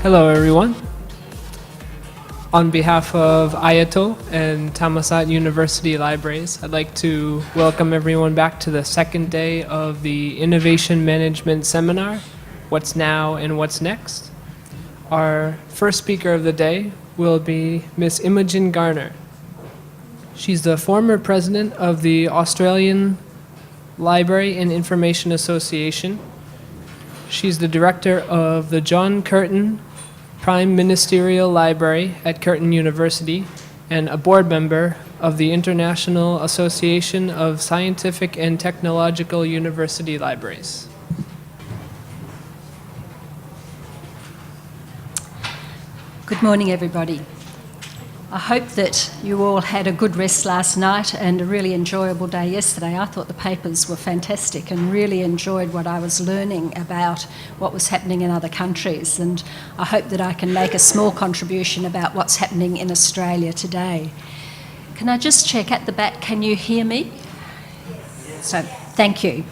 Hello everyone. On behalf of Ayato and Thammasat University Libraries, I'd like to welcome everyone back to the second day of the Innovation Management Seminar, What's Now and What's Next. Our first speaker of the day will be Ms. Imogen Garner. She's the former president of the Australian Library and Information Association. She's the director of the John Curtin Prime Ministerial Library at Curtin University and a board member of the International Association of Scientific and Technological University Libraries. Good morning, everybody. I hope that you all had a good rest last night and a really enjoyable day yesterday. I thought the papers were fantastic and really enjoyed what I was learning about what was happening in other countries, and I hope that I can make a small contribution about what's happening in Australia today. Can I just check at the back, can you hear me? So, thank you.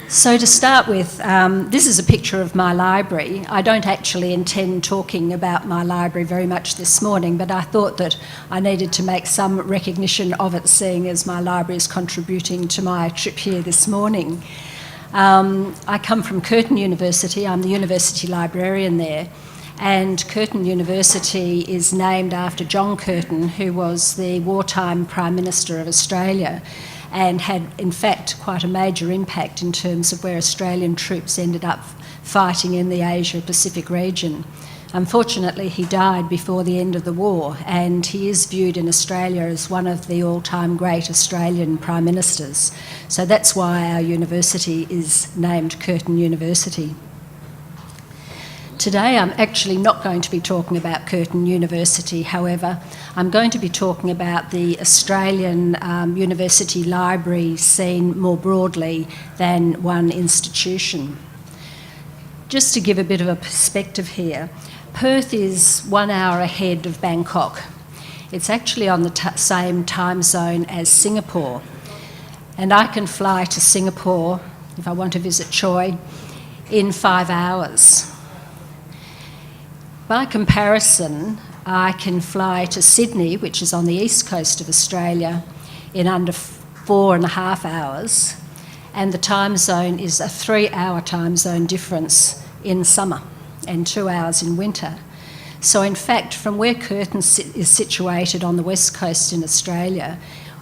So to start with, this is a picture of my library. I don't actually intend talking about my library very much this morning, but I thought that I needed to make some recognition of it, seeing as my library is contributing to my trip here this morning. I come from Curtin University. I'm the university librarian there, and Curtin University is named after John Curtin, who was the wartime Prime Minister of Australia, and had, in fact, quite a major impact in terms of where Australian troops ended up fighting in the Asia-Pacific region. Unfortunately, he died before the end of the war, and he is viewed in Australia as one of the all-time great Australian Prime Ministers. So that's why our university is named Curtin University. Today I'm actually not going to be talking about Curtin University, however, I'm going to be talking about the Australian university library scene more broadly than one institution. Just to give a bit of a perspective here, Perth is 1 hour ahead of Bangkok. It's actually on the same time zone as Singapore, and I can fly to Singapore, if I want to visit Choi, in 5 hours. By comparison, I can fly to Sydney, which is on the east coast of Australia, in under 4.5 hours, and the time zone is a 3-hour time zone difference in summer and 2 hours in winter. So in fact, from where Curtin is situated on the west coast in Australia,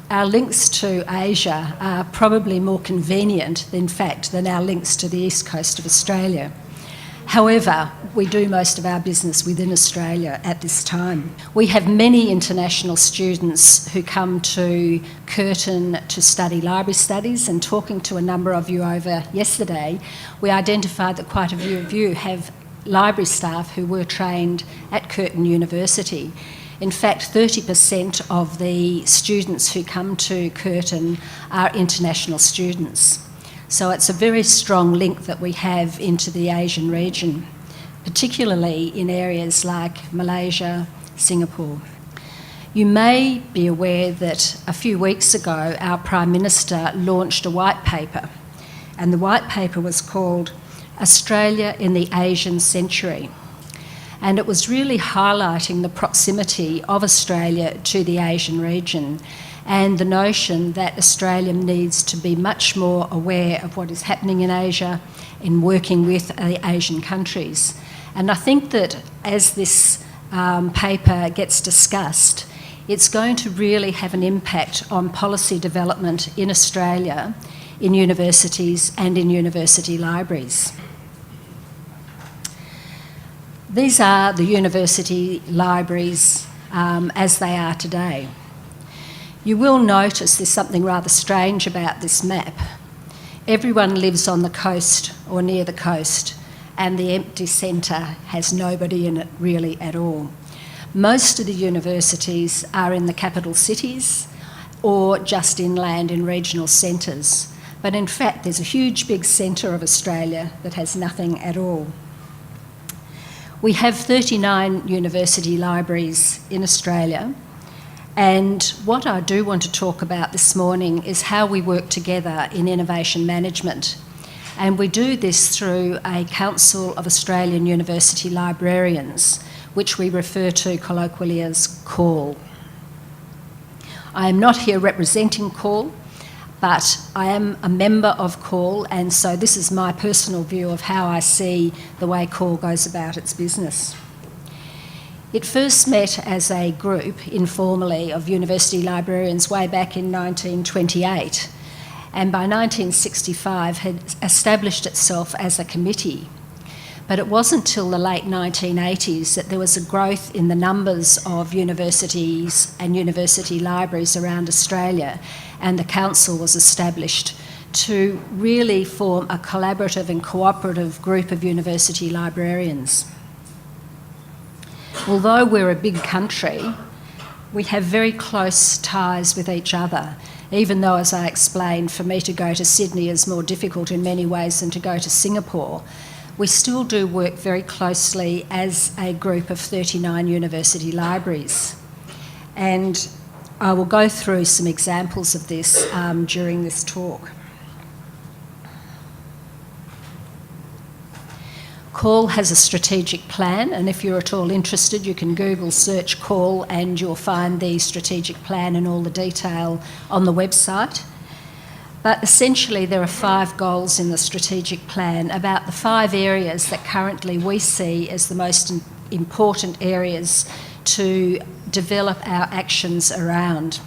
our links to Asia are probably more convenient, in fact, than our links to the east coast of Australia. However, we do most of our business within Australia at this time. We have many international students who come to Curtin to study library studies, and talking to a number of you over yesterday, we identified that quite a few of you have library staff who were trained at Curtin University. In fact, 30% of the students who come to Curtin are international students. So it's a very strong link that we have into the Asian region, particularly in areas like Malaysia, Singapore. You may be aware that a few weeks ago our Prime Minister launched a white paper, and the white paper was called Australia in the Asian Century. And it was really highlighting the proximity of Australia to the Asian region, and the notion that Australia needs to be much more aware of what is happening in Asia in working with the Asian countries. And I think that as this paper gets discussed, it's going to really have an impact on policy development in Australia, in universities and in university libraries. These are the university libraries as they are today. You will notice there's something rather strange about this map. Everyone lives on the coast or near the coast, and the empty centre has nobody in it really at all. Most of the universities are in the capital cities or just inland in regional centres, but in fact there's a huge big centre of Australia that has nothing at all. We have 39 university libraries in Australia, and what I do want to talk about this morning is how we work together in innovation management And we do this through a Council of Australian University Librarians, which we refer to colloquially as CAUL. I am not here representing CAUL, but I am a member of CAUL, and so this is my personal view of how I see the way CAUL goes about its business. It first met as a group, informally, of university librarians way back in 1928, and by 1965 had established itself as a committee. But it wasn't until the late 1980s that there was a growth in the numbers of universities and university libraries around Australia, and the council was established to really form a collaborative and cooperative group of university librarians. Although we're a big country, we have very close ties with each other, even though, as I explained, for me to go to Sydney is more difficult in many ways than to go to Singapore. We still do work very closely as a group of 39 university libraries. And I will go through some examples of this during this talk. CAUL has a strategic plan, and if you're at all interested, you can Google search CAUL and you'll find the strategic plan and all the detail on the website. But essentially there are 5 goals in the strategic plan about the 5 areas that currently we see as the most important areas to develop our actions around.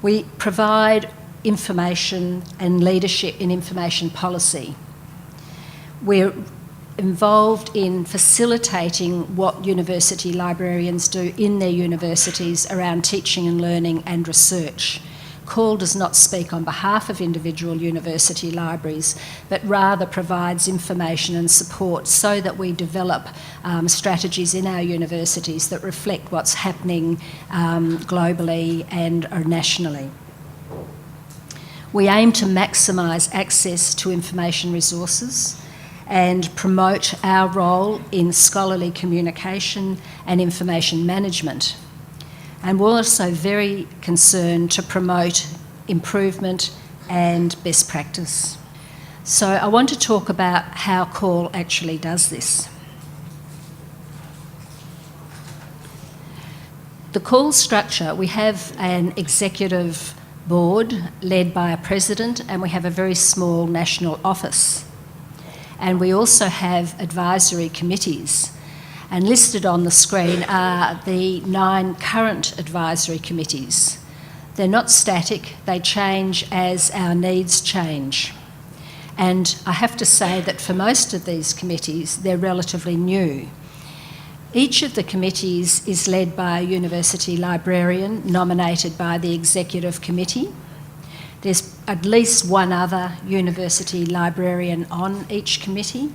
We provide information and leadership in information policy. We're involved in facilitating what university librarians do in their universities around teaching and learning and research. CAUL does not speak on behalf of individual university libraries, but rather provides information and support so that we develop strategies in our universities that reflect what's happening globally and nationally. We aim to maximise access to information resources and promote our role in scholarly communication and information management. And we're also very concerned to promote improvement and best practice. So I want to talk about how CAUL actually does this. The CAUL structure, we have an executive board led by a president, and we have a very small national office. And we also have advisory committees. And listed on the screen are the 9 current advisory committees. They're not static, they change as our needs change. And I have to say that for most of these committees, they're relatively new. Each of the committees is led by a university librarian nominated by the executive committee. There's at least one other university librarian on each committee.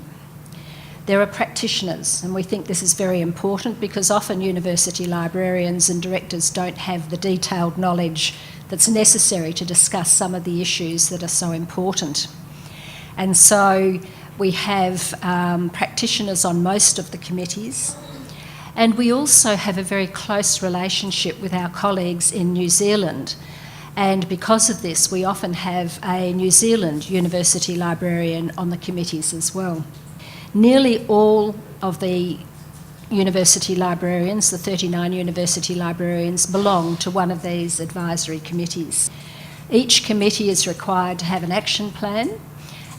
There are practitioners, and we think this is very important because often university librarians and directors don't have the detailed knowledge that's necessary to discuss some of the issues that are so important. And so we have practitioners on most of the committees, and we also have a very close relationship with our colleagues in New Zealand. And because of this, we often have a New Zealand university librarian on the committees as well. Nearly all of the university librarians, the 39 university librarians, belong to one of these advisory committees. Each committee is required to have an action plan,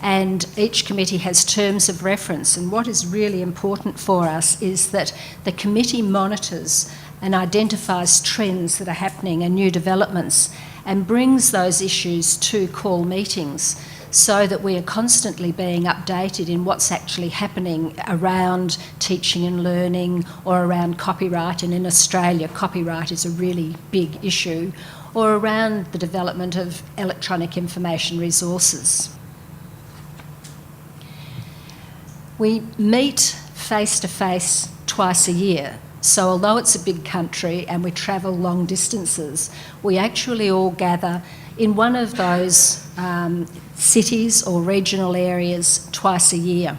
and each committee has terms of reference. And what is really important for us is that the committee monitors and identifies trends that are happening and new developments and brings those issues to CAUL meetings, so that we are constantly being updated in what's actually happening around teaching and learning or around copyright. And in Australia, copyright is a really big issue, or around the development of electronic information resources. We meet face-to-face twice a year. So although it's a big country and we travel long distances, we actually all gather in one of those cities or regional areas twice a year.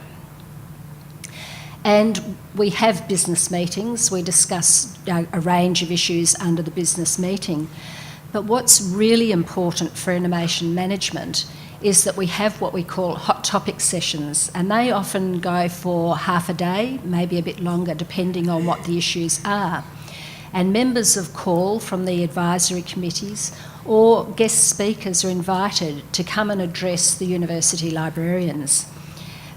And we have business meetings. We discuss a range of issues under the business meeting. But what's really important for information management is that we have what we call hot topic sessions, and they often go for half a day, maybe a bit longer, depending on what the issues are. And members of CALL from the advisory committees or guest speakers are invited to come and address the university librarians.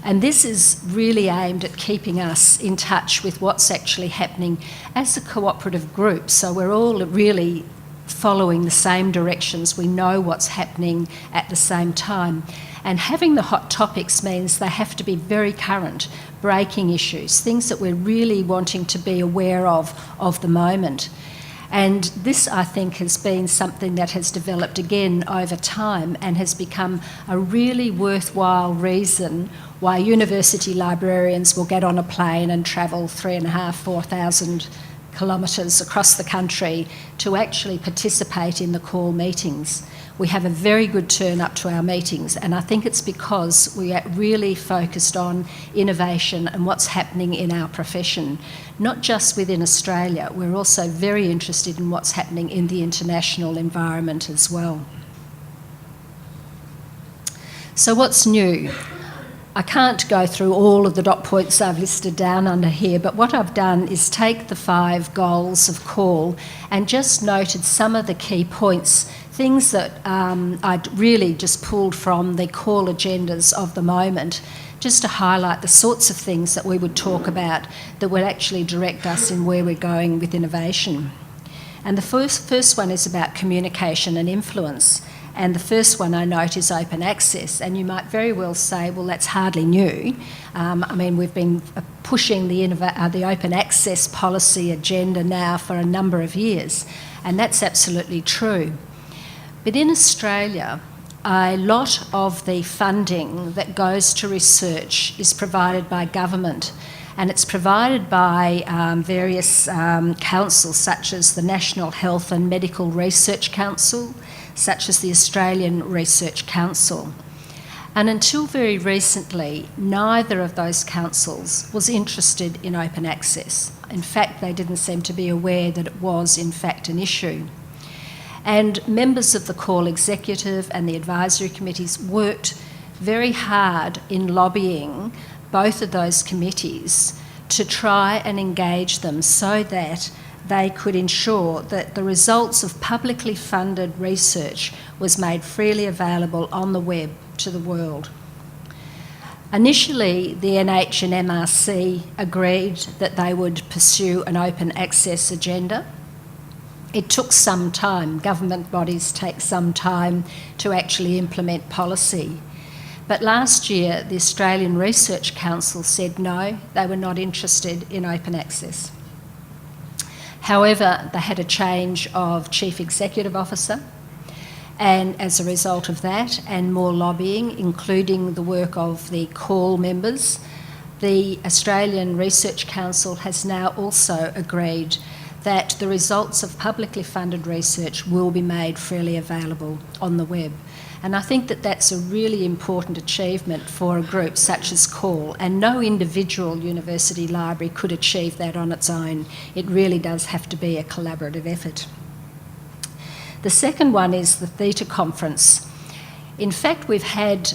And this is really aimed at keeping us in touch with what's actually happening as a cooperative group. So we're all really following the same directions. We know what's happening at the same time. And having the hot topics means they have to be very current, breaking issues, things that we're really wanting to be aware of the moment. And this, I think, has been something that has developed again over time and has become a really worthwhile reason why university librarians will get on a plane and travel 3,500, 4,000 kilometres across the country to actually participate in the CALL meetings. We have a very good turn up to our meetings, and I think it's because we are really focused on innovation and what's happening in our profession, not just within Australia. We're also very interested in what's happening in the international environment as well. So what's new? I can't go through all of the dot points I've listed down under here, but what I've done is take the 5 goals of CALL and just noted some of the key points, things that I'd really just pulled from the CALL agendas of the moment, just to highlight the sorts of things that we would talk about that would actually direct us in where we're going with innovation. And the first one is about communication and influence. And the first one I note is open access. And you might very well say, well, that's hardly new. I mean, we've been pushing the open access policy agenda now for a number of years, and that's absolutely true. But in Australia, a lot of the funding that goes to research is provided by government, and it's provided by various councils such as the National Health and Medical Research Council, such as the Australian Research Council. And until very recently, neither of those councils was interested in open access. In fact, they didn't seem to be aware that it was, in fact, an issue. And members of the CALL executive and the advisory committees worked very hard in lobbying both of those committees to try and engage them so that they could ensure that the results of publicly funded research was made freely available on the web to the world. Initially, the NH and MRC agreed that they would pursue an open access agenda. It took some time. Government bodies take some time to actually implement policy. But last year, the Australian Research Council said no, they were not interested in open access. However, they had a change of Chief Executive Officer, and as a result of that and more lobbying, including the work of the CALL members, the Australian Research Council has now also agreed that the results of publicly funded research will be made freely available on the web. And I think that that's a really important achievement for a group such as CALL, and no individual university library could achieve that on its own. It really does have to be a collaborative effort. The second one is the Theta Conference. In fact, we've had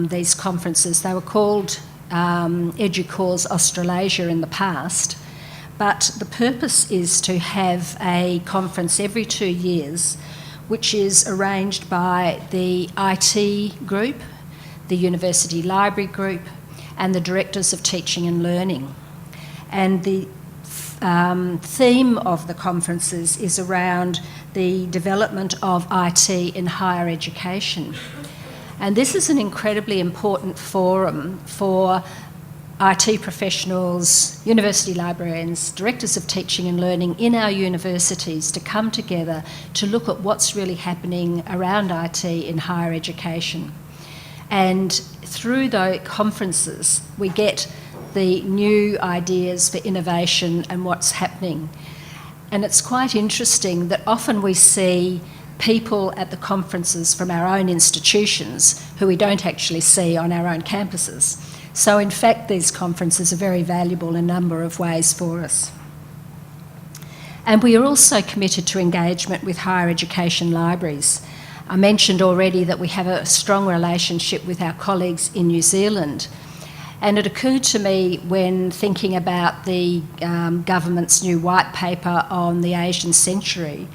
these conferences. They were called EDUCAURS Australasia in the past, but the purpose is to have a conference every 2 years, which is arranged by the IT group, the University Library Group, and the Directors of Teaching and Learning. And the theme of the conferences is around the development of IT in higher education. And this is an incredibly important forum for IT professionals, university librarians, directors of teaching and learning in our universities to come together to look at what's really happening around IT in higher education. And through those conferences, we get the new ideas for innovation and what's happening. And it's quite interesting that often we see people at the conferences from our own institutions who we don't actually see on our own campuses. So in fact, these conferences are very valuable in a number of ways for us. And we are also committed to engagement with higher education libraries. I mentioned already that we have a strong relationship with our colleagues in New Zealand. And it occurred to me when thinking about the government's new white paper on the Asian century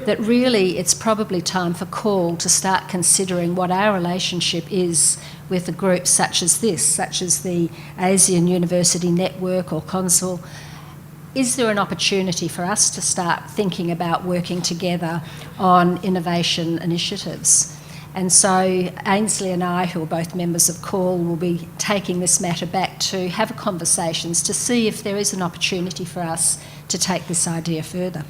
that really it's probably time for CALL to start considering what our relationship is with a group such as this, such as the ASEAN University Network or CONSUL. Is there an opportunity for us to start thinking about working together on innovation initiatives? And so Ainsley and I, who are both members of CALL, will be taking this matter back to have conversations to see if there is an opportunity for us to take this idea further.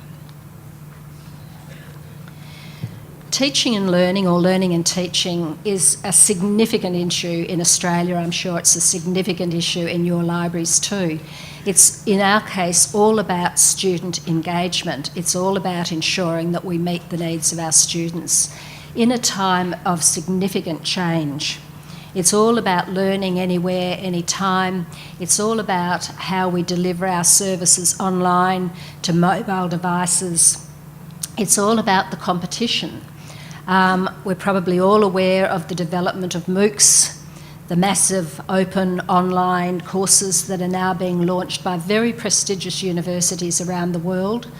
Teaching and learning, or learning and teaching, is a significant issue in Australia. I'm sure it's a significant issue in your libraries too. It's, in our case, all about student engagement. It's all about ensuring that we meet the needs of our students in a time of significant change. It's all about learning anywhere, anytime. It's all about how we deliver our services online to mobile devices. It's all about the competition. We're probably all aware of the development of MOOCs, the massive open online courses that are now being launched by very prestigious universities around the world.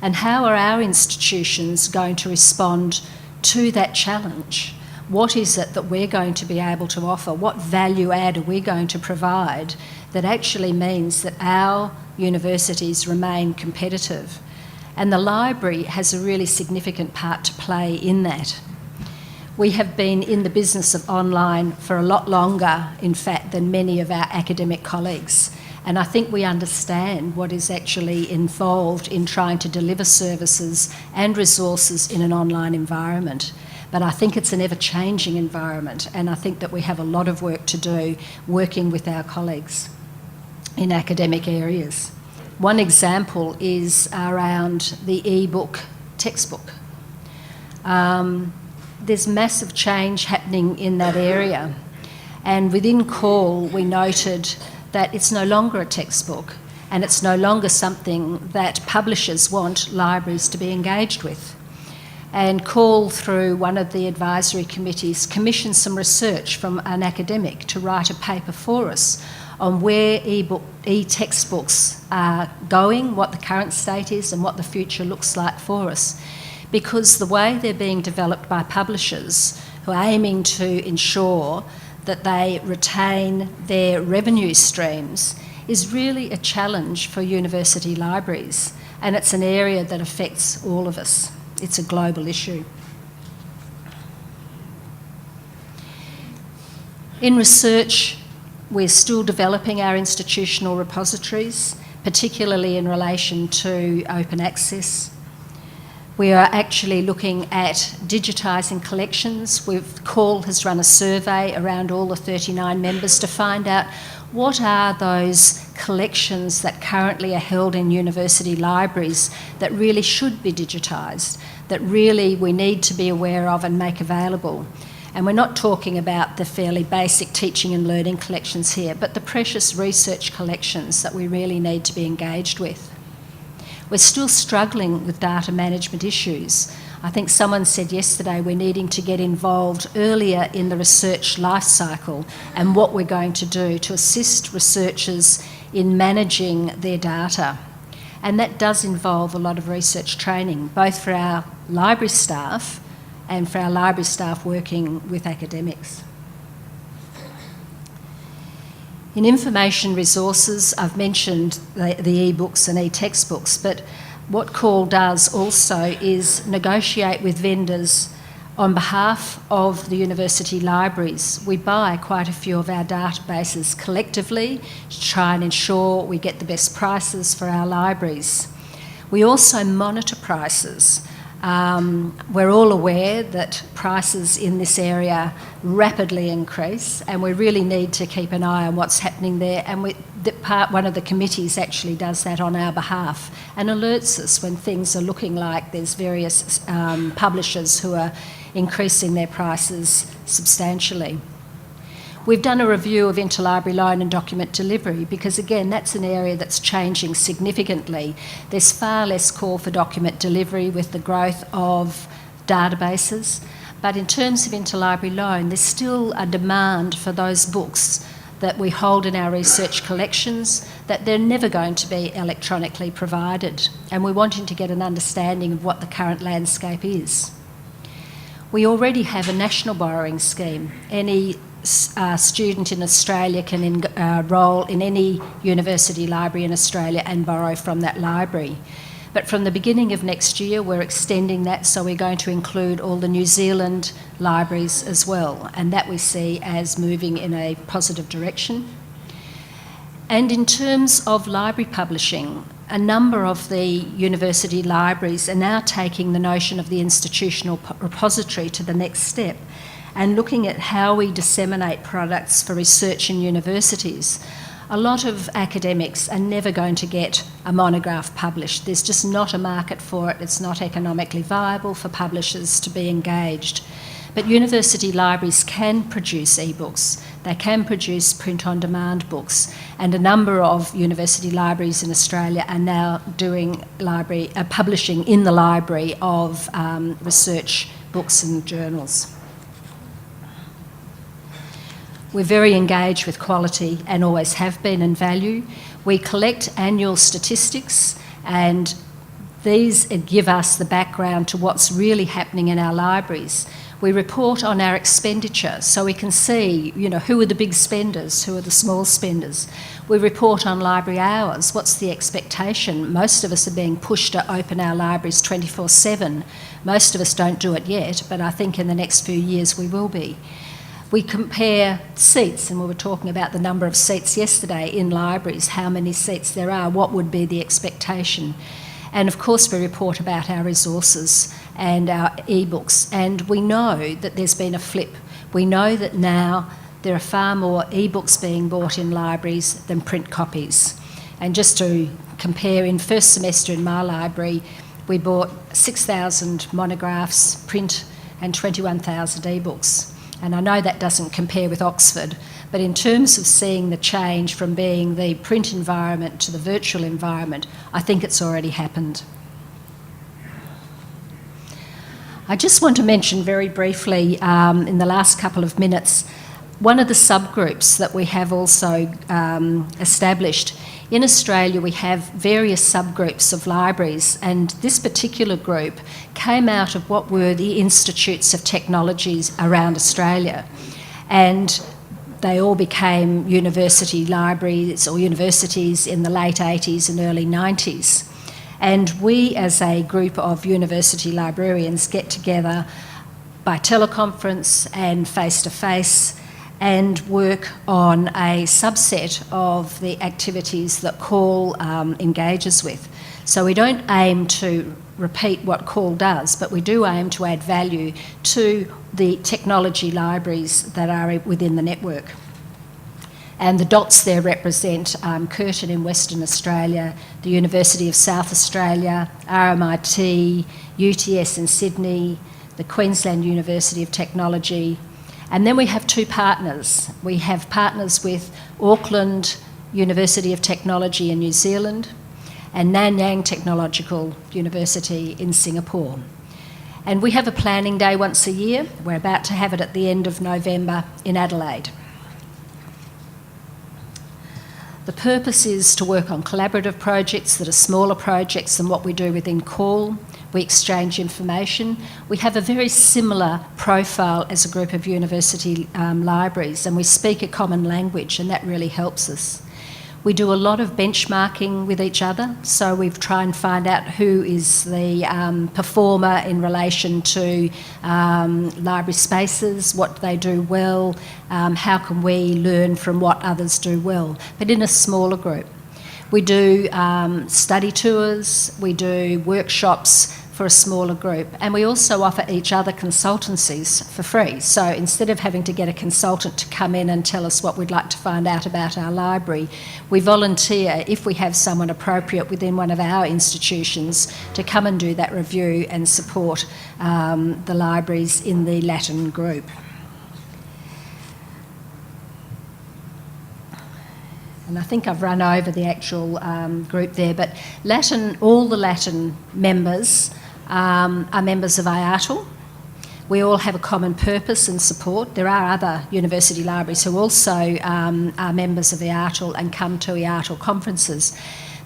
And how are our institutions going to respond to that challenge? What is it that we're going to be able to offer? What value add are we going to provide that actually means that our universities remain competitive? And the library has a really significant part to play in that. We have been in the business of online for a lot longer, in fact, than many of our academic colleagues. And I think we understand what is actually involved in trying to deliver services and resources in an online environment. But I think it's an ever-changing environment, and I think that we have a lot of work to do working with our colleagues in academic areas. One example is around the e-book textbook. There's massive change happening in that area, and within CALL we noted that it's no longer a textbook and it's no longer something that publishers want libraries to be engaged with. And CALL, through one of the advisory committees, commissioned some research from an academic to write a paper for us on where e-textbooks are going, what the current state is and what the future looks like for us. Because the way they're being developed by publishers who are aiming to ensure that they retain their revenue streams is really a challenge for university libraries, and it's an area that affects all of us. It's a global issue. In research, we're still developing our institutional repositories, particularly in relation to open access. We are actually looking at digitising collections. CALL has run a survey around all the 39 members to find out what are those collections that currently are held in university libraries that really should be digitised, that really we need to be aware of and make available. And we're not talking about the fairly basic teaching and learning collections here, but the precious research collections that we really need to be engaged with. We're still struggling with data management issues. I think someone said yesterday we're needing to get involved earlier in the research life cycle and what we're going to do to assist researchers in managing their data. And that does involve a lot of research training, both for our library staff and for our library staff working with academics. In information resources, I've mentioned the e-books and e-textbooks, but what CALL does also is negotiate with vendors on behalf of the university libraries. We buy quite a few of our databases collectively to try and ensure we get the best prices for our libraries. We also monitor prices. We're all aware that prices in this area rapidly increase, and we really need to keep an eye on what's happening there, and one of the committees actually does that on our behalf and alerts us when things are looking like there's various publishers who are increasing their prices substantially. We've done a review of interlibrary loan and document delivery because, again, that's an area that's changing significantly. There's far less call for document delivery with the growth of databases, But in terms of interlibrary loan, there's still a demand for those books that we hold in our research collections, that they're never going to be electronically provided. And we're wanting to get an understanding of what the current landscape is. We already have a national borrowing scheme. Any student in Australia can enrol in any university library in Australia and borrow from that library. But from the beginning of next year, we're extending that, so we're going to include all the New Zealand libraries as well, and that we see as moving in a positive direction. And in terms of library publishing, a number of the university libraries are now taking the notion of the institutional repository to the next step and looking at how we disseminate products for research in universities. A lot of academics are never going to get a monograph published. There's just not a market for it. It's not economically viable for publishers to be engaged. But university libraries can produce ebooks. They can produce print-on-demand books. And a number of university libraries in Australia are now doing publishing in the library of research books and journals. We're very engaged with quality and always have been, and value. We collect annual statistics, and these give us the background to what's really happening in our libraries. We report on our expenditure so we can see, who are the big spenders, who are the small spenders. We report on library hours. What's the expectation? Most of us are being pushed to open our libraries 24/7. Most of us don't do it yet, but I think in the next few years we will be. We compare seats, and we were talking about the number of seats yesterday in libraries, how many seats there are, what would be the expectation. And of course we report about our resources and our ebooks, and we know that there's been a flip. We know that now there are far more ebooks being bought in libraries than print copies. And just to compare, in first semester in my library, we bought 6,000 monographs, print, and 21,000 ebooks. And I know that doesn't compare with Oxford, but in terms of seeing the change from being the print environment to the virtual environment, I think it's already happened. I just want to mention very briefly, in the last couple of minutes, one of the subgroups that we have also established. In Australia, we have various subgroups of libraries, and this particular group came out of what were the institutes of technologies around Australia. And they all became university libraries or universities in the late 80s and early 90s. And we, as a group of university librarians, get together by teleconference and face-to-face and work on a subset of the activities that CALL engages with. So we don't aim to repeat what CALL does, but we do aim to add value to the technology libraries that are within the network. And the dots there represent Curtin in Western Australia, the University of South Australia, RMIT, UTS in Sydney, the Queensland University of Technology. And then we have two partners. We have partners with Auckland University of Technology in New Zealand and Nanyang Technological University in Singapore. And we have a planning day once a year. We're about to have it at the end of November in Adelaide. The purpose is to work on collaborative projects that are smaller projects than what we do within CALL. We exchange information. We have a very similar profile as a group of university libraries, and we speak a common language, and that really helps us. We do a lot of benchmarking with each other, so we try and find out who is the performer in relation to library spaces, what they do well, how can we learn from what others do well, but in a smaller group. We do study tours, we do workshops for a smaller group, and we also offer each other consultancies for free. So instead of having to get a consultant to come in and tell us what we'd like to find out about our library, we volunteer, if we have someone appropriate within one of our institutions, to come and do that review and support the libraries in the Latin group. And I think I've run over the actual group there, but Latin, all the Latin members are members of IATL. We all have a common purpose and support. There are other university libraries who also are members of IATL and come to IATL conferences.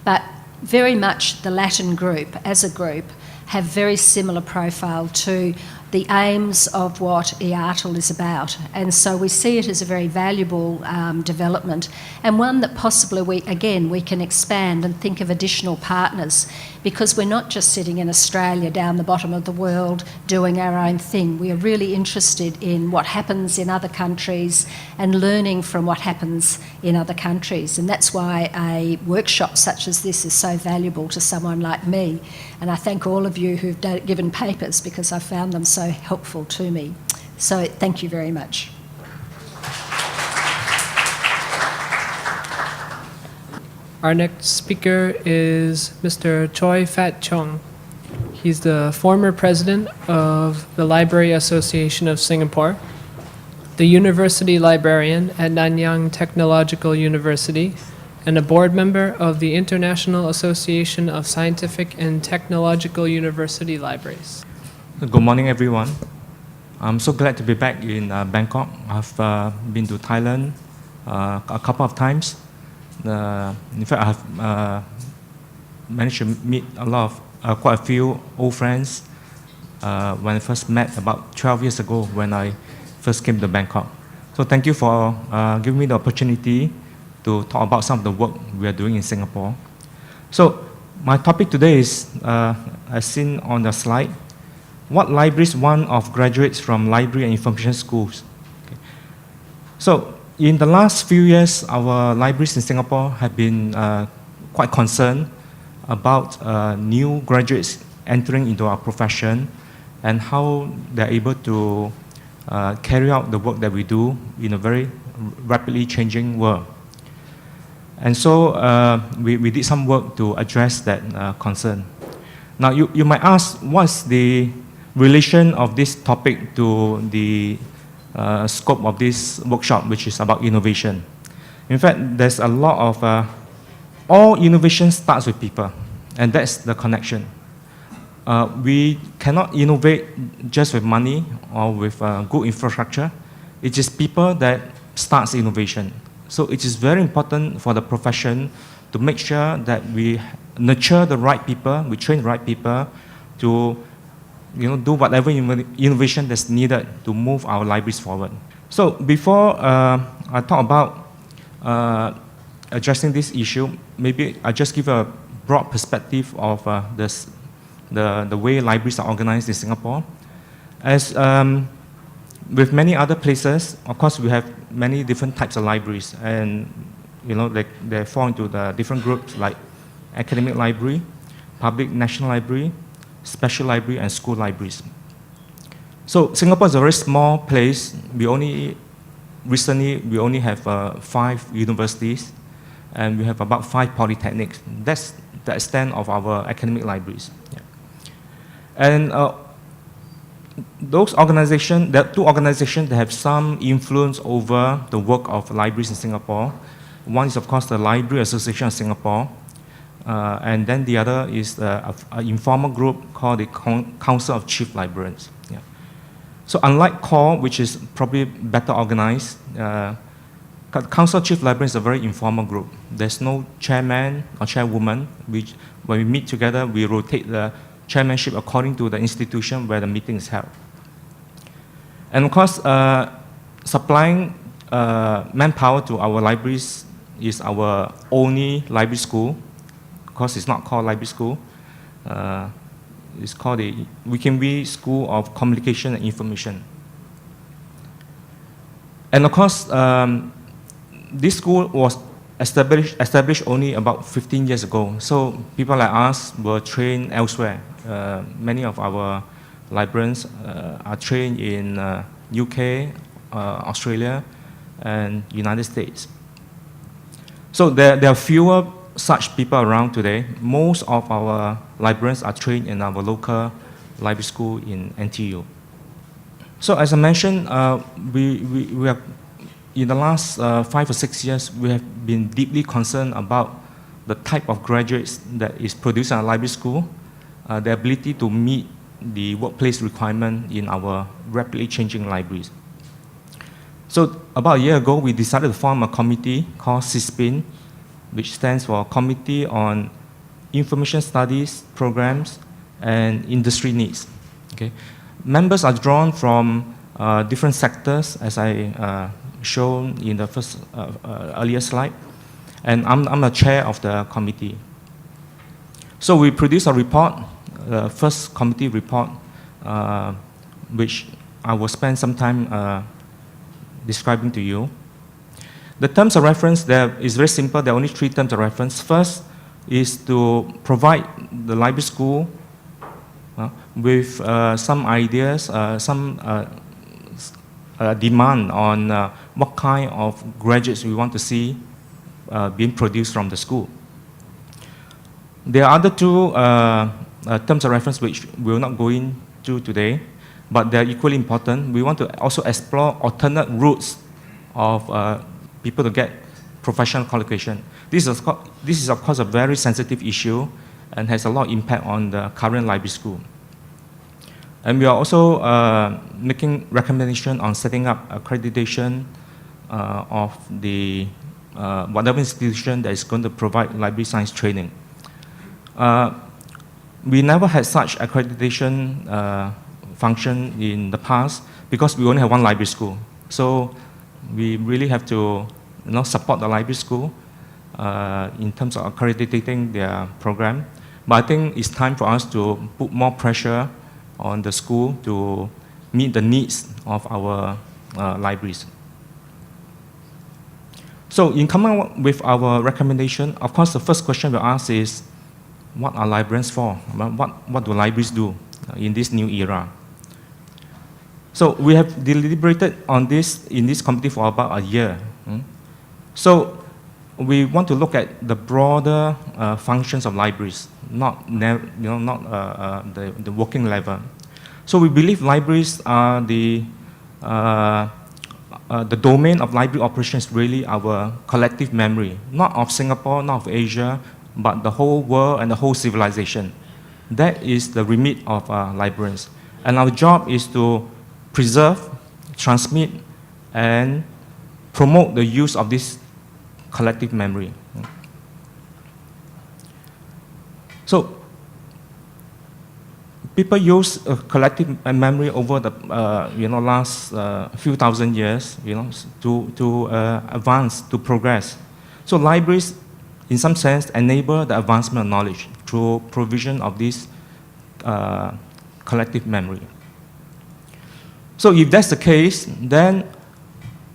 But very much the Latin group, as a group, have very similar profile to the aims of what IATL is about. And so we see it as a very valuable development, and one that possibly we can expand and think of additional partners, because we're not just sitting in Australia down the bottom of the world doing our own thing. We are really interested in what happens in other countries and learning from what happens in other countries. And that's why a workshop such as this is so valuable to someone like me. And I thank all of you who've given papers, because I found them so helpful to me. So thank you very much. Our next speaker is Mr. Choi Fat Chung. He's the former president of the Library Association of Singapore, the university librarian at Nanyang Technological University, and a board member of the International Association of Scientific and Technological University Libraries. Good morning, everyone. I'm so glad to be back in Bangkok. I've been to Thailand a couple of times. In fact, I have managed to meet quite a few old friends when I first met about 12 years ago when I first came to Bangkok. So thank you for giving me the opportunity to talk about some of the work we are doing in Singapore. So my topic today is, as seen on the slide, what libraries want of graduates from library and information schools. Okay. So in the last few years, our libraries in Singapore have been quite concerned about new graduates entering into our profession and how they're able to carry out the work that we do in a very rapidly changing world. And so we did some work to address that concern. Now you might ask, what's the relation of this topic to the scope of this workshop, which is about innovation? In fact, there's a lot of, all innovation starts with people, and that's the connection. We cannot innovate just with money or with good infrastructure. It is people that starts innovation. So it is very important for the profession to make sure that we nurture the right people, we train the right people to do whatever innovation that's needed to move our libraries forward. So before I talk about addressing this issue, maybe I just give a broad perspective of the way libraries are organized in Singapore. As with many other places, of course, we have many different types of libraries, and they fall into the different groups like academic library, public national library, special library, and school libraries. So Singapore is a very small place. Recently we only have 5 universities, and we have about 5 polytechnics. That's the extent of our academic libraries. Yeah. And those organizations, there are 2 organizations that have some influence over the work of libraries in Singapore. One is, of course, the Library Association of Singapore, and then the other is an informal group called the Council of Chief Librarians. Yeah. So unlike CORE, which is probably better organized, Council of Chief Librarians is a very informal group. There's no chairman or chairwoman. When we meet together, we rotate the chairmanship according to the institution where the meeting is held. And of course, supplying manpower to our libraries is our only library school. Of course, it's not called library school. It's called the Wee Kim Wee School of Communication and Information. And of course, this school was established only about 15 years ago. So people like us were trained elsewhere. Many of our librarians are trained in UK, Australia, and United States. So there are fewer such people around today. Most of our librarians are trained in our local library school in NTU. So as I mentioned, we have, in the last 5 or 6 years, we have been deeply concerned about the type of graduates that is produced in our library school, the ability to meet the workplace requirement in our rapidly changing libraries. So about a year ago, we decided to form a committee called CISPIN, which stands for Committee on Information Studies Programs and Industry Needs. Okay? Members are drawn from different sectors, as I shown in the first earlier slide, and I'm the chair of the committee. So we produced a report, the first committee report, which I will spend some time describing to you. The terms of reference there is very simple. There are only 3 terms of reference. First is to provide the library school with some ideas, some demand on what kind of graduates we want to see being produced from the school. There are other 2 terms of reference which we will not go into today, but they're equally important. We want to also explore alternate routes of people to get professional qualification. This is of course a very sensitive issue and has a lot of impact on the current library school. And we are also making recommendation on setting up accreditation of the whatever institution that is going to provide library science training. We never had such accreditation function in the past because we only have 1 library school. So we really have to support the library school in terms of accrediting their program. But I think it's time for us to put more pressure on the school to meet the needs of our libraries. So in coming up with our recommendation, of course the first question we ask is, what are librarians for? What do libraries do in this new era? So we have deliberated on this in this committee for about a year. So we want to look at the broader functions of libraries, not the working level. So we believe libraries are the domain of library operations, really our collective memory, not of Singapore, not of Asia, but the whole world and the whole civilization. That is the remit of librarians. And our job is to preserve, transmit, and promote the use of this collective memory. So people use collective memory over the last few thousand years, to advance, to progress. So libraries, in some sense, enable the advancement of knowledge through provision of this collective memory. So if that's the case, then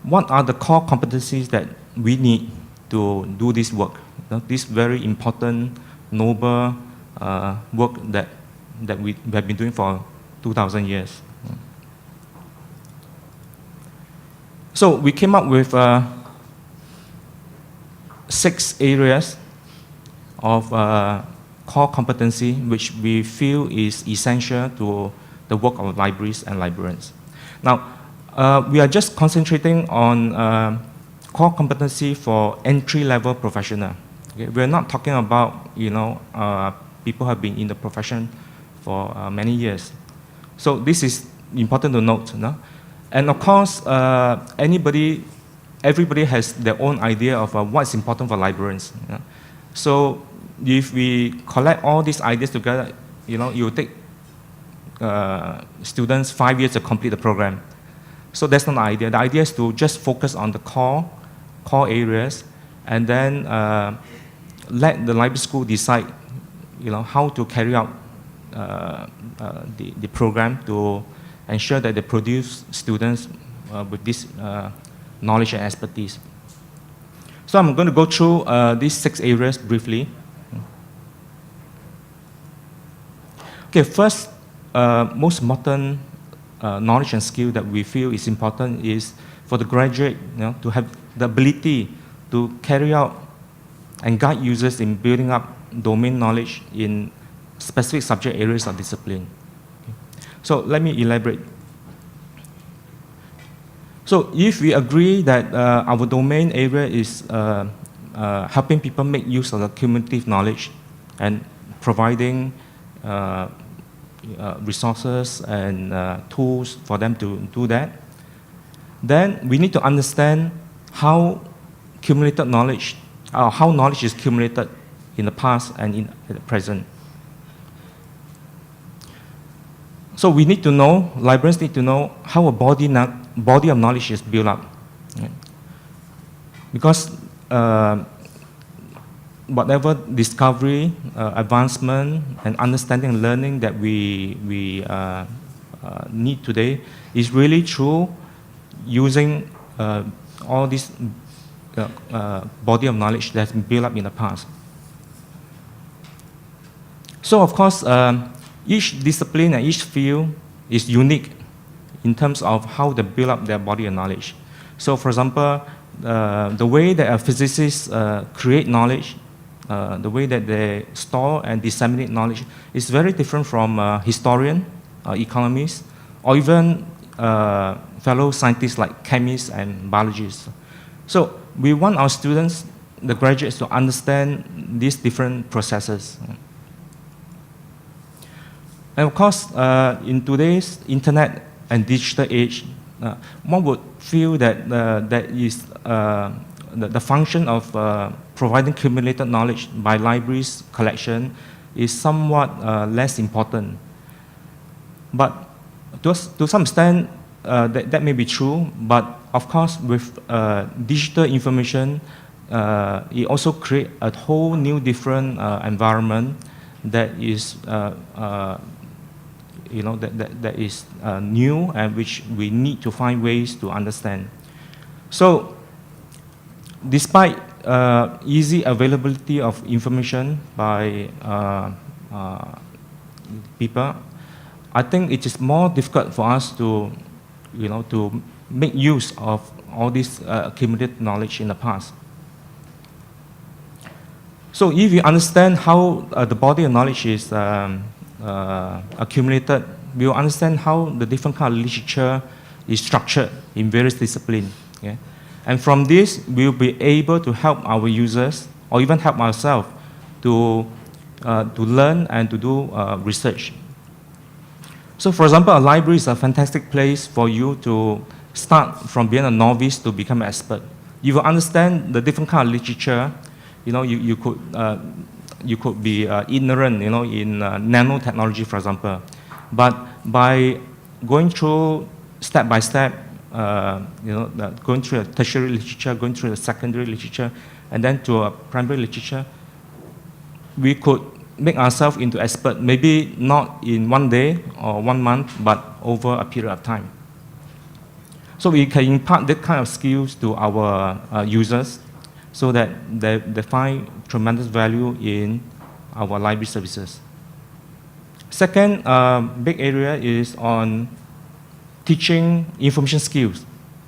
what are the core competencies that we need to do this work? This very important, noble work that we have been doing for 2,000 years. So we came up with 6 areas of core competency which we feel is essential to the work of libraries and librarians. Now, we are just concentrating on core competency for entry-level professional. Okay? We're not talking about people who have been in the profession for many years. So this is important to note. No? And of course, everybody has their own idea of what's important for librarians. So if we collect all these ideas together, it will take students 5 years to complete the program. So that's not the idea. The idea is to just focus on the core areas, and then let the library school decide, how to carry out the program to ensure that they produce students with this knowledge and expertise. So I'm going to go through these 6 areas briefly. Okay, first, most important knowledge and skill that we feel is important is for the graduate to have the ability to carry out and guide users in building up domain knowledge in specific subject areas of discipline. Okay. So let me elaborate. So if we agree that our domain area is helping people make use of the cumulative knowledge and providing resources and tools for them to do that. Then we need to understand how accumulated knowledge, how knowledge is accumulated in the past and in the present. So we need to know, librarians need to know how a body of knowledge is built up. Right? Because whatever discovery, advancement, and understanding and learning that we need today is really through using all this body of knowledge that's been built up in the past. So of course, each discipline and each field is unique in terms of how they build up their body of knowledge. So for example, the way that a physicist create knowledge, the way that they store and disseminate knowledge is very different from historian, economists, or even fellow scientists like chemists and biologists. So we want our students, the graduates, to understand these different processes. And of course, in today's internet and digital age, one would feel that that is the function of providing accumulated knowledge by libraries collection is somewhat less important. But to some extent, that may be true, but of course, with digital information, it also creates a whole new different environment that is that is new and which we need to find ways to understand. So, despite easy availability of information by people, I think it is more difficult for us to, to make use of all this accumulated knowledge in the past. So if you understand how the body of knowledge is accumulated, we will understand how the different kind of literature is structured in various disciplines. Okay? And from this, we will be able to help our users, or even help ourselves, to learn and to do research. So for example, a library is a fantastic place for you to start from being a novice to become an expert. You will understand the different kind of literature. You could be ignorant, in nanotechnology, for example. But by going through step by step, going through a tertiary literature, going through the secondary literature, and then to a primary literature, we could make ourselves into expert, maybe not in one day or 1 month, but over a period of time. So we can impart that kind of skills to our users so that they find tremendous value in our library services. Second big area is on teaching information skills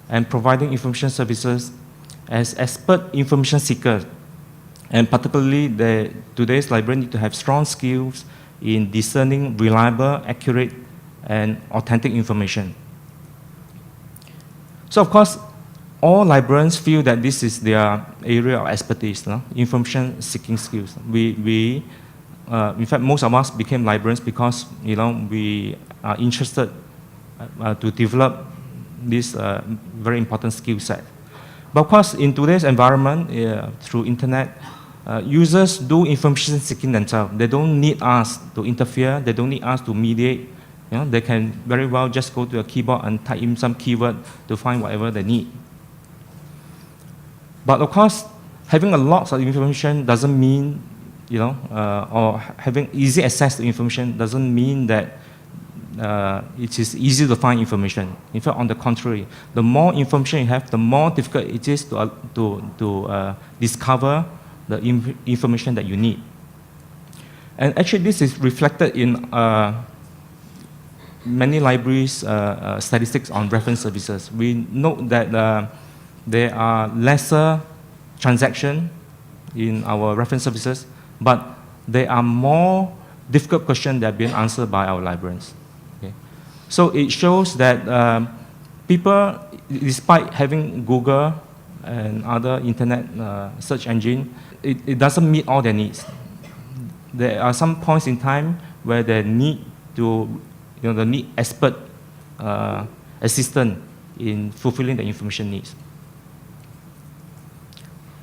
and providing information services as expert information seekers. And particularly, today's librarians need to have strong skills in discerning reliable, accurate, and authentic information. So of course, all librarians feel that this is their area of expertise, information seeking skills. In fact, most of us became librarians because we are interested to develop this very important skill set. But of course, in today's environment, through internet, users do information seeking themselves. They don't need us to interfere. They don't need us to mediate. They can very well just go to a keyboard and type in some keyword to find whatever they need. But of course, having a lot of information doesn't mean, or having easy access to information doesn't mean that it is easy to find information. In fact, on the contrary, the more information you have, the more difficult it is to discover the information that you need. And actually, this is reflected in many libraries' statistics on reference services. We note that there are lesser transactions in our reference services, but there are more difficult questions that are being answered by our librarians. Okay? So it shows that people, despite having Google and other internet search engine, it doesn't meet all their needs. There are some points in time where they need to the need expert assistant in fulfilling the information needs.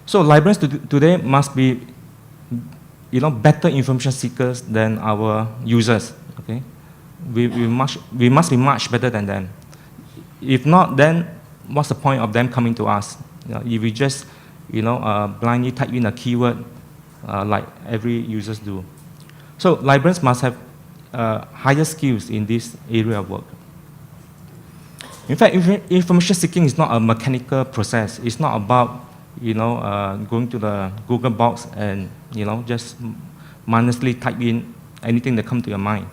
So librarians today must be better information seekers than our users. Okay, we must be much better than them. If not, then what's the point of them coming to us? If we just blindly type in a keyword like every users do. So librarians must have higher skills in this area of work. In fact, information seeking is not a mechanical process. It's not about going to the Google box and just mindlessly type in anything that comes to your mind.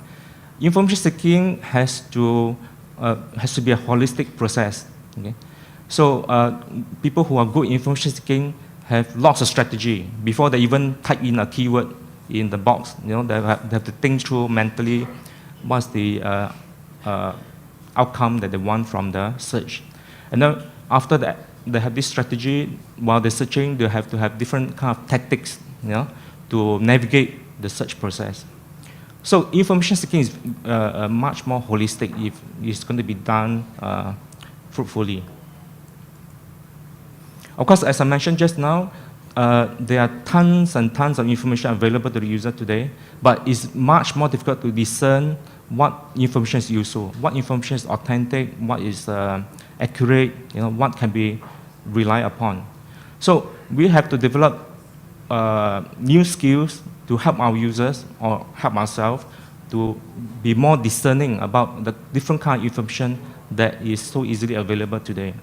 Information seeking has to be a holistic process. Okay? So people who are good in information seeking have lots of strategy before they even type in a keyword in the box. They have to think through mentally what's the outcome that they want from the search. And then after that, they have this strategy. While they're searching, they have to have different kind of tactics to navigate the search process. So information seeking is much more holistic if it's going to be done fruitfully. Of course, as I mentioned just now, there are tons and tons of information available to the user today, but it's much more difficult to discern what information is useful, what information is authentic, what is accurate, what can be relied upon. So we have to develop new skills to help our users or help ourselves to be more discerning about the different kind of information that is so easily available today.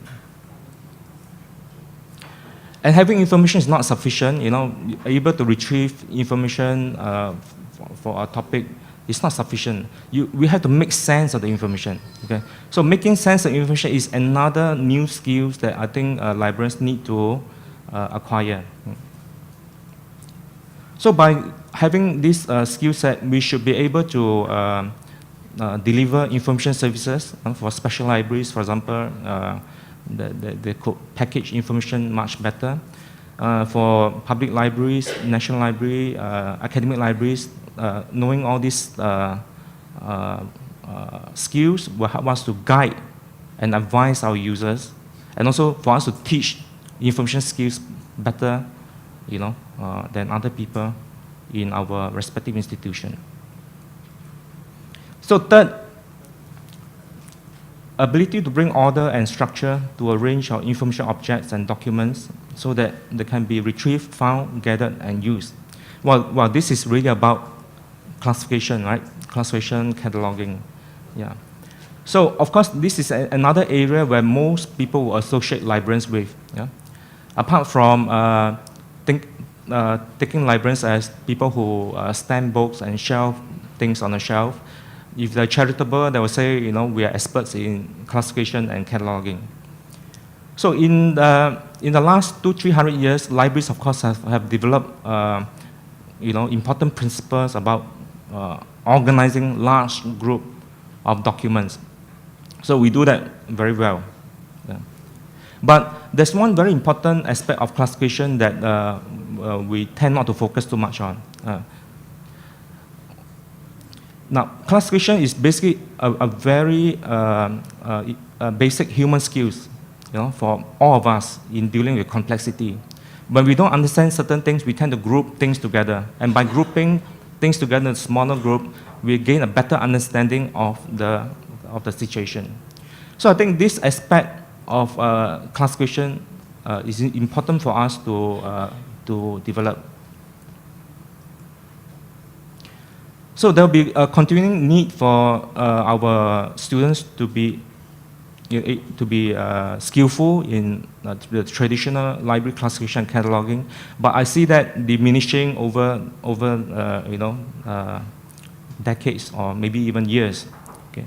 And having information is not sufficient. Able to retrieve information for a topic is not sufficient. We have to make sense of the information. Okay? So making sense of information is another new skill that I think librarians need to acquire. So by having this skill set, we should be able to deliver information services for special libraries, for example. They could package information much better. For public libraries, national library, academic libraries, knowing all these skills will help us to guide and advise our users, and also for us to teach information skills better, than other people in our respective institution. So third, ability to bring order and structure to a range of information objects and documents so that they can be retrieved, found, gathered, and used. Well, this is really about classification, right? Classification, cataloging, yeah. So, of course, this is another area where most people will associate librarians with. Yeah? Apart from taking librarians as people who stamp books and shelf things on a shelf, if they're charitable, they will say, we are experts in classification and cataloging. So in the last 200-300 years, libraries, of course, have developed, important principles about organizing large group of documents. So we do that very well. Yeah. But there's one very important aspect of classification that we tend not to focus too much on. Now, classification is basically a very basic human skills, for all of us in dealing with complexity. When we don't understand certain things, we tend to group things together. And by grouping things together in a smaller group, we gain a better understanding of the situation. So I think this aspect of classification is important for us to develop. So there will be a continuing need for our students to be skillful in the traditional library classification and cataloging, but I see that diminishing over decades or maybe even years. Okay.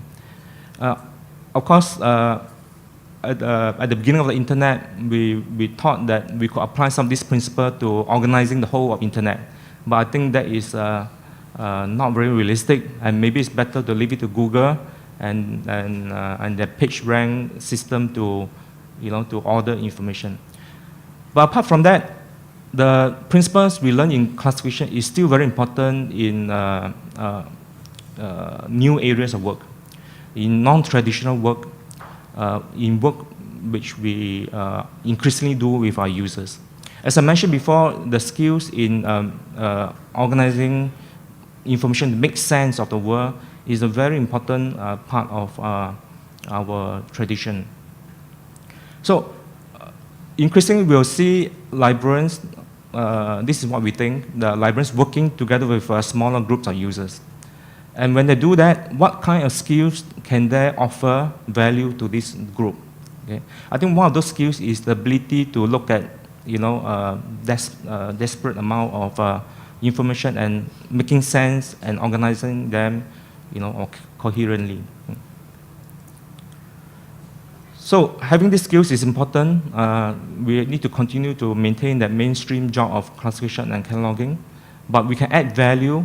Of course, at the beginning of the internet, we thought that we could apply some of this principle to organizing the whole of internet, but I think that is not very realistic, and maybe it's better to leave it to Google and their page rank system to order information. But apart from that, the principles we learn in classification is still very important in new areas of work, in non-traditional work, in work which we increasingly do with our users. As I mentioned before, the skills in organizing information to make sense of the world is a very important part of our tradition. So, increasingly we'll see librarians, this is what we think, the librarians working together with smaller groups of users. And when they do that, what kind of skills can they offer value to this group? Okay? I think one of those skills is the ability to look at, desperate amount of information and making sense and organizing them, coherently. So having these skills is important. We need to continue to maintain that mainstream job of classification and cataloging, but we can add value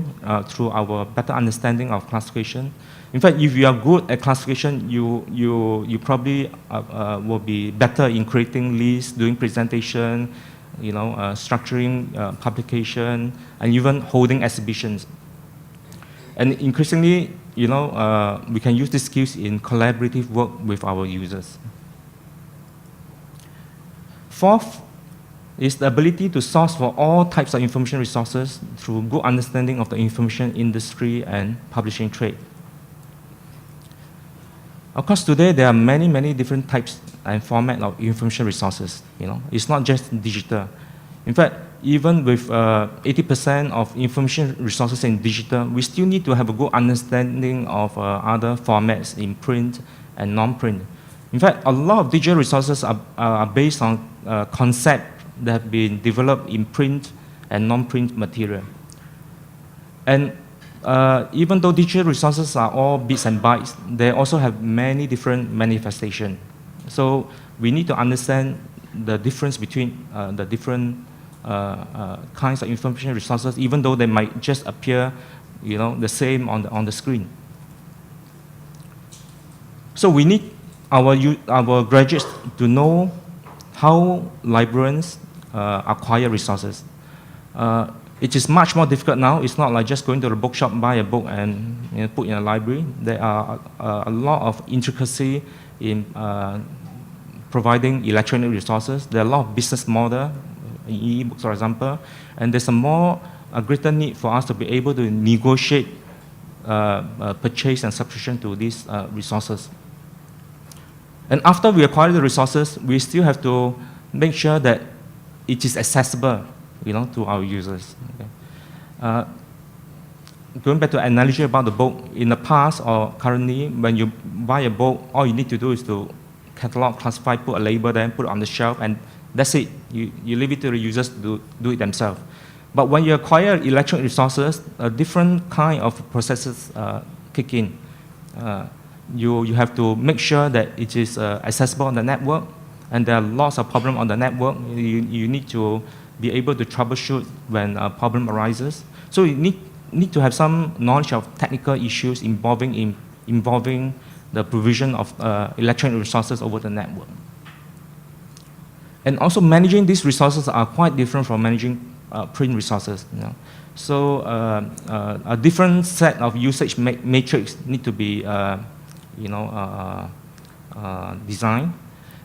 through our better understanding of classification. In fact, if you are good at classification, you probably will be better in creating lists, doing presentation, structuring publication, and even holding exhibitions. And increasingly, we can use these skills in collaborative work with our users. Fourth is the ability to source for all types of information resources through good understanding of the information industry and publishing trade. Of course, today there are many, many different types and formats of information resources. It's not just digital. In fact, even with 80% of information resources in digital, we still need to have a good understanding of other formats in print and non-print. In fact, a lot of digital resources are based on concepts that have been developed in print and non-print material. And even though digital resources are all bits and bytes, they also have many different manifestations. So we need to understand the difference between the different kinds of information resources, even though they might just appear, the same on the screen. So we need our graduates to know how librarians acquire resources. It is much more difficult now. It's not like just going to the bookshop, buy a book, and put in a library. There are a lot of intricacy in providing electronic resources. There are a lot of business models, in e-books, for example, and there's a greater need for us to be able to negotiate purchase and subscription to these resources. And after we acquire the resources, we still have to make sure that it is accessible, to our users. Okay. Going back to the analogy about the book, in the past or currently, when you buy a book, all you need to do is to catalog, classify, put a label there, put it on the shelf, and that's it. You leave it to the users to do it themselves. But when you acquire electronic resources, a different kind of processes kick in. You have to make sure that it is accessible on the network, and there are lots of problems on the network. You need to be able to troubleshoot when a problem arises. So you need to have some knowledge of technical issues involving the provision of electronic resources over the network. And also managing these resources are quite different from managing print resources. So a different set of usage matrix need to be designed.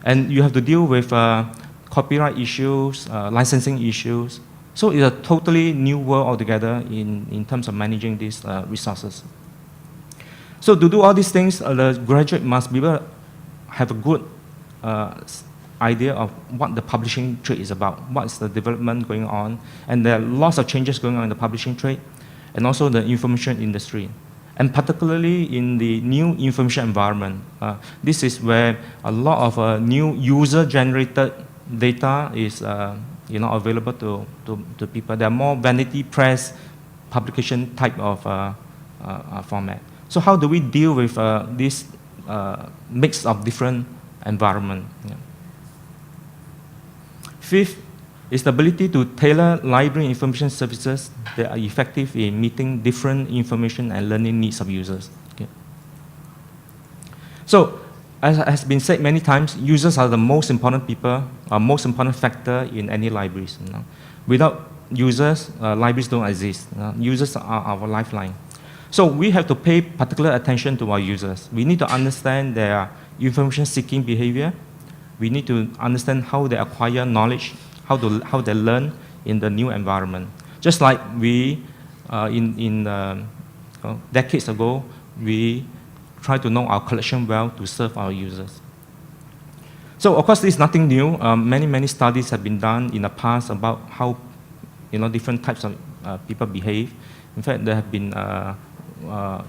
And you have to deal with copyright issues, licensing issues. So it's a totally new world altogether in terms of managing these resources. So to do all these things, the graduate must be able to have a good idea of what the publishing trade is about, what is the development going on, and there are lots of changes going on in the publishing trade, and also the information industry. And particularly in the new information environment, this is where a lot of new user-generated data is available to people. There are more vanity press publication type of format. So how do we deal with this mix of different environment? Fifth is the ability to tailor library information services that are effective in meeting different information and learning needs of users. Okay. So, as has been said many times, users are the most important people, most important factor in any libraries. Without users, libraries don't exist. Users are our lifeline. So we have to pay particular attention to our users. We need to understand their information-seeking behavior. We need to understand how they acquire knowledge, how they learn in the new environment. Just like we, decades ago, we tried to know our collection well to serve our users. So of course, this is nothing new. Many studies have been done in the past about how different types of people behave. In fact, there have been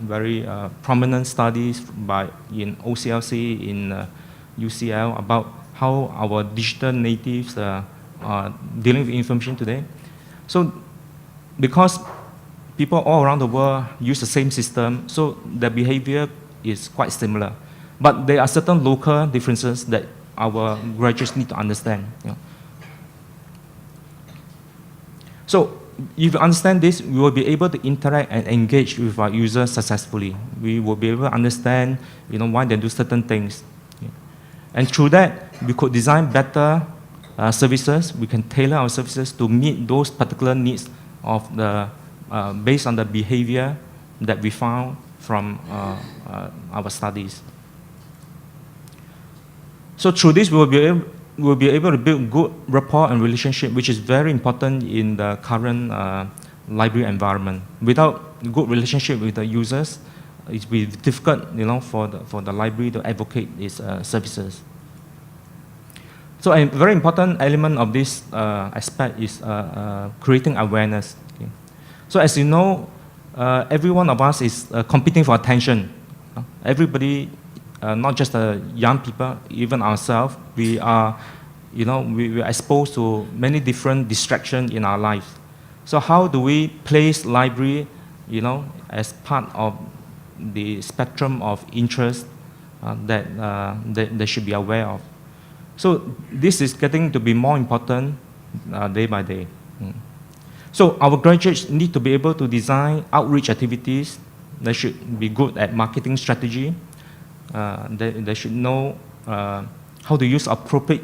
very prominent studies in OCLC, in UCL, about how our digital natives are dealing with information today. So because people all around the world use the same system, so their behavior is quite similar. But there are certain local differences that our graduates need to understand. So if you understand this, we will be able to interact and engage with our users successfully. We will be able to understand why they do certain things. And through that, we could design better services. We can tailor our services to meet those particular needs of based on the behavior that we found from our studies. So through this, we'll be able to build good rapport and relationship, which is very important in the current library environment. Without good relationship with the users, it will be difficult, for the library to advocate its services. So a very important element of this aspect is creating awareness. Okay. So as you know, every one of us is competing for attention. Everybody, not just the young people, even ourselves, we are exposed to many different distractions in our lives. So how do we place library, as part of the spectrum of interest that they should be aware of? So this is getting to be more important day by day. So our graduates need to be able to design outreach activities. They should be good at marketing strategy. They should know how to use appropriate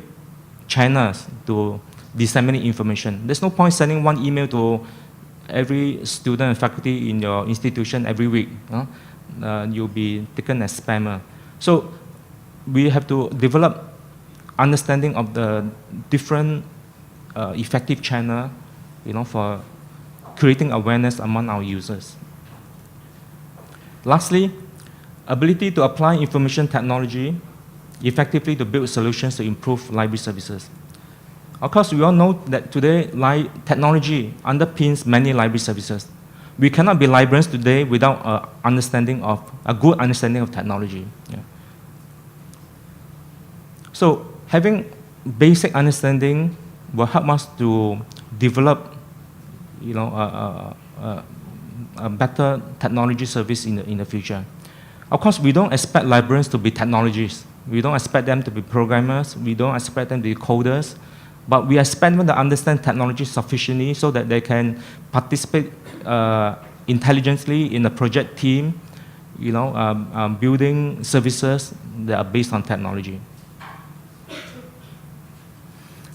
channels to disseminate information. There's no point sending one email to every student and faculty in your institution every week. You'll be taken as spammer. So we have to develop understanding of the different effective channel, for creating awareness among our users. Lastly, ability to apply information technology effectively to build solutions to improve library services. Of course, we all know that today technology underpins many library services. We cannot be librarians today without a good understanding of technology. Yeah. So having basic understanding will help us to develop, a better technology service in the future. Of course, we don't expect librarians to be technologists. We don't expect them to be programmers. We don't expect them to be coders. But we expect them to understand technology sufficiently so that they can participate intelligently in a project team, building services that are based on technology.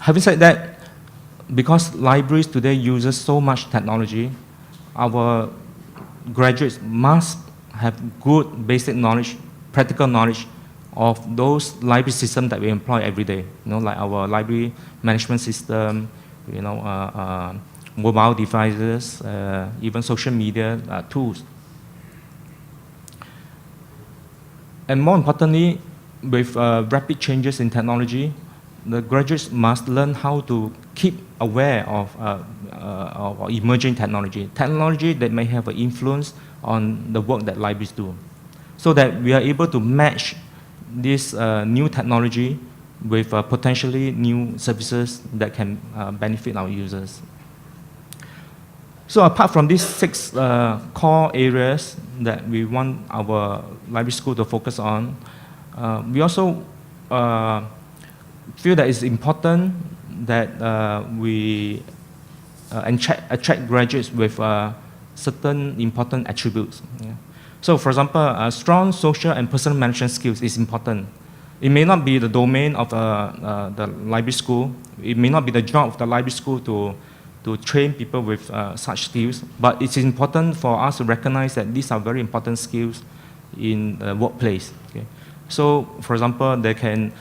Having said that, because libraries today uses so much technology, our graduates must have good basic knowledge, practical knowledge of those library systems that we employ every day. Like our library management system, mobile devices, even social media tools. And more importantly, with rapid changes in technology, the graduates must learn how to keep aware of emerging technology that may have an influence on the work that libraries do, so that we are able to match this new technology with potentially new services that can benefit our users. So apart from these 6 core areas that we want our library school to focus on, we also feel that it's important that we attract graduates with certain important attributes. Yeah. So for example, strong social and personal management skills is important. It may not be the domain of the library school. It may not be the job of the library school to to train people with such skills. But it's important for us to recognize that these are very important skills in the workplace. Okay? So, for example, they can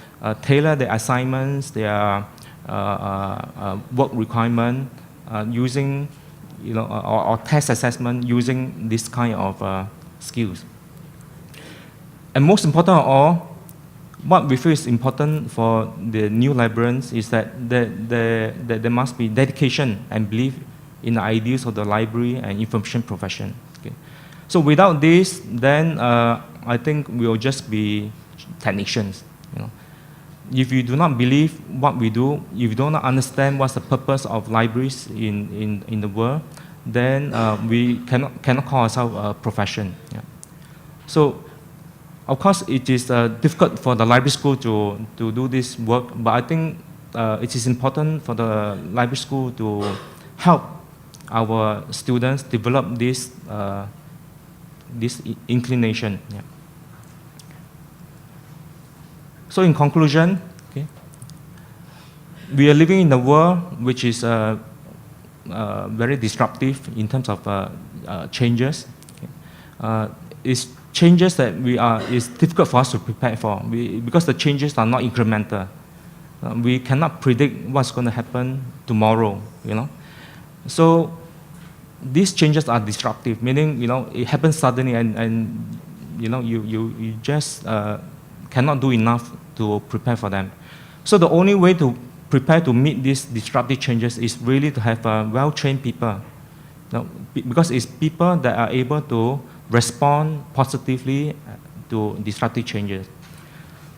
tailor their assignments, their work requirement using, or test assessment using this kind of skills. And most important of all, what we feel is important for the new librarians is that there must be dedication and belief in the ideals of the library and information profession. Okay. So without this, then I think we'll just be technicians. If you do not believe what we do, if you do not understand what's the purpose of libraries in the world, then we cannot call ourselves a profession. Yeah. So, of course, it is difficult for the library school to do this work, but I think it is important for the library school to help our students develop this inclination. Yeah. So in conclusion, okay, we are living in a world which is very disruptive in terms of changes. Okay. It's changes that it's difficult for us to prepare for because the changes are not incremental. We cannot predict what's going to happen tomorrow, So these changes are disruptive, meaning, it happens suddenly and you just cannot do enough to prepare for them. So the only way to prepare to meet these disruptive changes is really to have well-trained people. Because it's people that are able to respond positively to disruptive changes.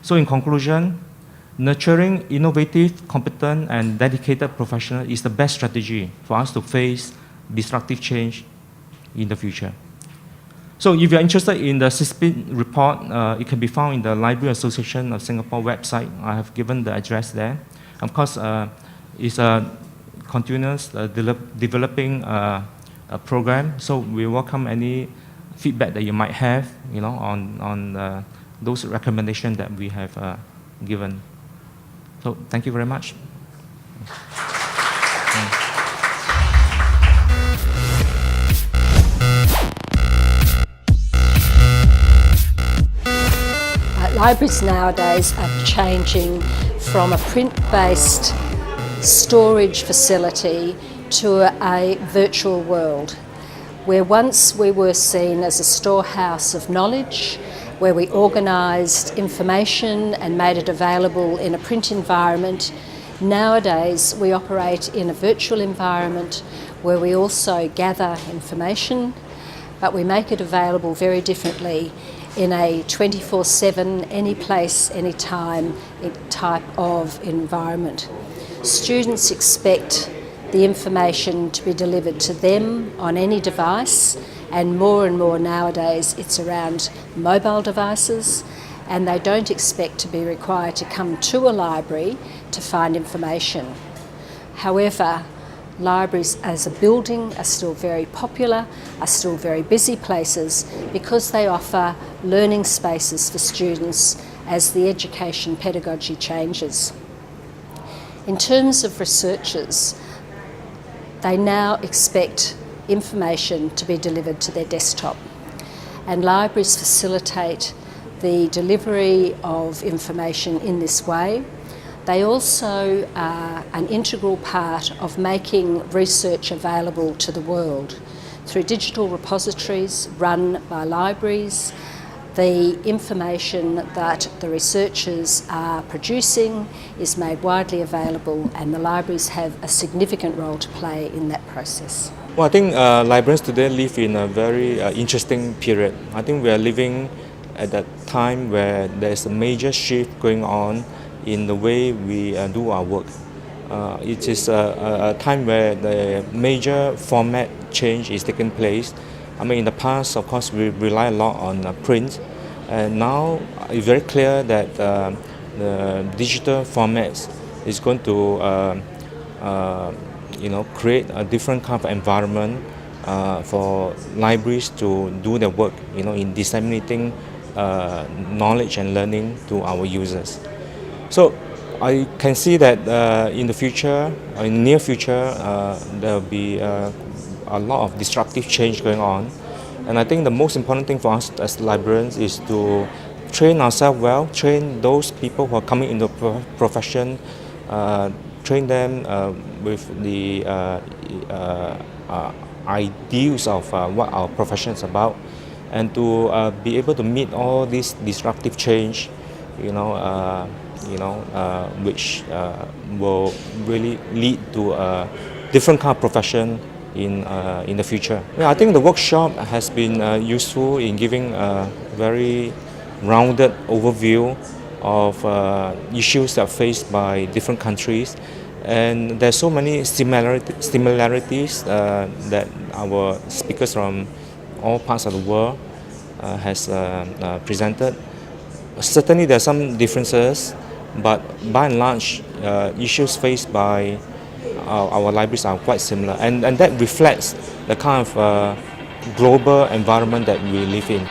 So in conclusion, nurturing innovative, competent, and dedicated professionals is the best strategy for us to face disruptive change in the future. So if you're interested in the CISPIN report, it can be found in the Library Association of Singapore website. I have given the address there. Of course, it's a continuous developing program, so we welcome any feedback that you might have, on those recommendations that we have given. So thank you very much. Libraries nowadays are changing from a print-based storage facility to a virtual world, where once we were seen as a storehouse of knowledge, where we organised information and made it available in a print environment. Nowadays we operate in a virtual environment where we also gather information, but we make it available very differently in a 24/7, any place, any time type of environment. Students expect the information to be delivered to them on any device, and more nowadays it's around mobile devices, and they don't expect to be required to come to a library to find information. However, libraries as a building are still very popular, are still very busy places because they offer learning spaces for students as the education pedagogy changes. In terms of researchers, they now expect information to be delivered to their desktop, and libraries facilitate the delivery of information in this way. They also are an integral part of making research available to the world through digital repositories run by libraries. The information that the researchers are producing is made widely available, and the libraries have a significant role to play in that process. Well, I think librarians today live in a very interesting period. I think we are living at that time where there's a major shift going on in the way we do our work. It is a time where the major format change is taking place. I mean, in the past, of course, we rely a lot on print, and now it's very clear that the digital formats is going to create a different kind of environment for libraries to do their work, in disseminating knowledge and learning to our users. So I can see that in the future, in the near future, there will be a lot of disruptive change going on. And I think the most important thing for us as librarians is to train ourselves well, train those people who are coming into the profession, train them with the ideals of what our profession is about, and to be able to meet all this disruptive change, which will really lead to a different kind of profession in the future. Yeah, I think the workshop has been useful in giving a very rounded overview of issues that are faced by different countries, and there's so many similarities that our speakers from all parts of the world has presented. Certainly there are some differences, but by and large issues faced by our libraries are quite similar, and that reflects the kind of global environment that we live in.